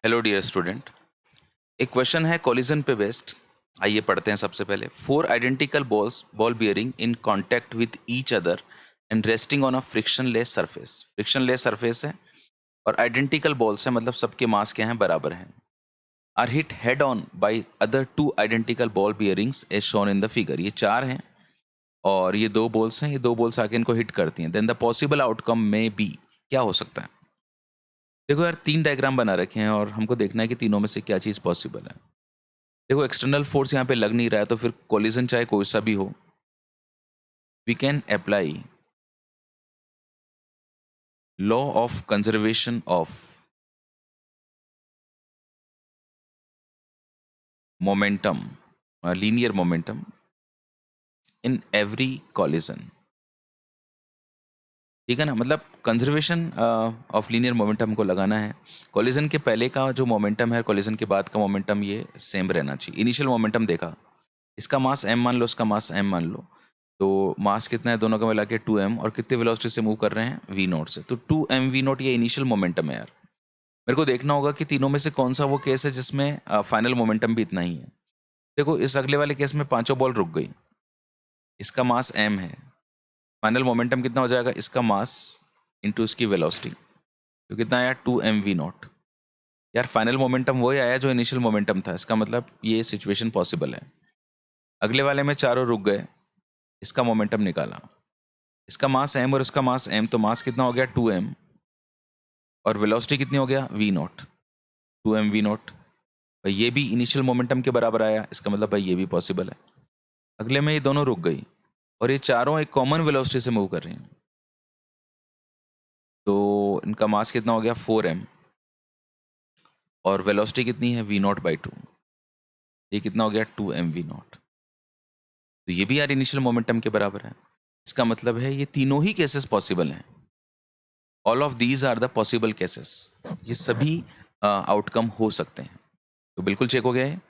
Hello dear student. एक question है collision पे बेस्ड। आइए पढ़ते हैं। सबसे पहले, four identical ball bearing in contact with each other and resting on a frictionless surface. Frictionless surface है और आइडेंटिकल बॉल्स है, मतलब सबके मास क्या हैं, बराबर हैं। Are hit head on by other two identical ball bearings as shown in the figure. ये चार हैं और ये दो बॉल्स हैं। ये दो बॉल्स आके इनको हिट करती हैं। देन द पॉसिबल आउटकम में बी, क्या हो सकता है। देखो यार, तीन डायग्राम बना रखे हैं और हमको देखना है कि तीनों में से क्या चीज़ पॉसिबल है। देखो, एक्सटर्नल फोर्स यहाँ पे लग नहीं रहा है, तो फिर कोलिजन चाहे कोई सा भी हो, we can apply law of conservation of momentum, linear momentum in every collision. ठीक है ना, मतलब कंजर्वेशन ऑफ लीनियर मोमेंटम को लगाना है। कोलिजन के पहले का जो मोमेंटम है, कोलिजन के बाद का मोमेंटम, ये सेम रहना चाहिए। इनिशियल मोमेंटम देखा, इसका मास m मान लो, इसका मास m मान लो, तो मास कितना है दोनों का मिला के 2m, और कितने वेलोसिटी से मूव कर रहे हैं, v नोट से। तो 2m v नोट ये इनिशियल मोमेंटम है यार। मेरे को देखना होगा कि तीनों में से कौन सा वो केस है जिसमें फाइनल मोमेंटम भी इतना ही है। देखो, इस अगले वाले केस में पांचों बॉल रुक गई, इसका मास m है, फाइनल मोमेंटम कितना हो जाएगा, इसका मास इंटू इसकी वेलोसिटी, तो कितना आया 2m v नोट। यार फाइनल मोमेंटम वही आया जो इनिशियल मोमेंटम था, इसका मतलब ये सिचुएशन पॉसिबल है। अगले वाले में चारों रुक गए, इसका मोमेंटम निकाला, इसका मास m और इसका मास m, तो मास कितना हो गया 2m और वेलोसिटी कितनी हो गया v note, 2m v note. भाई ये भी इनिशियल मोमेंटम के बराबर आया, इसका मतलब भाई ये भी पॉसिबल है। अगले में ये दोनों रुक गई और ये चारों एक कॉमन वेलोसिटी से मूव कर रही हैं, तो इनका मास कितना हो गया 4m और वेलोसिटी कितनी है v नोट बाई 2, ये कितना हो गया 2m v नोट। तो ये भी यार इनिशियल मोमेंटम के बराबर है। इसका मतलब है ये तीनों ही केसेस पॉसिबल हैं। All of these are the possible cases, ये सभी आउटकम हो सकते हैं। तो बिल्कुल चेक हो गया है।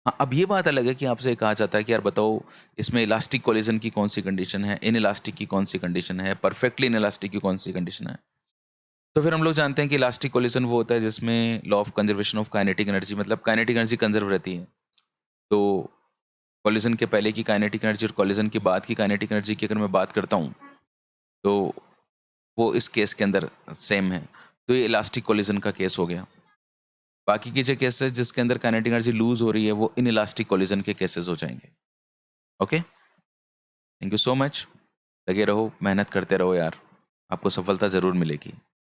हाँ, अब ये बात अलग है कि आपसे कहा जाता है कि यार बताओ, इसमें इलास्टिक कोलिजन की कौन सी कंडीशन है, इन इलास्टिक की कौन सी कंडीशन है, परफेक्टली इन इलास्टिक की कौन सी कंडीशन है। तो फिर हम लोग जानते हैं कि इलास्टिक कोलिजन वो होता है जिसमें law of conservation of kinetic energy, मतलब काइनेटिक एनर्जी कंजर्व रहती है। तो कोलिजन के पहले की काइनेटिक एनर्जी और कोलिजन के बाद की काइनेटिक एनर्जी की अगर मैं बात करता हूँ, तो वो इस केस के अंदर सेम है। तो ये इलास्टिक कोलिजन का केस हो गया। बाकी के जो केसेस जिसके अंदर काइनेटिक एनर्जी लूज हो रही है, वो इन इलास्टिक कोलिजन के केसेस हो जाएंगे। Okay, thank you so much. लगे रहो, मेहनत करते रहो यार, आपको सफलता ज़रूर मिलेगी।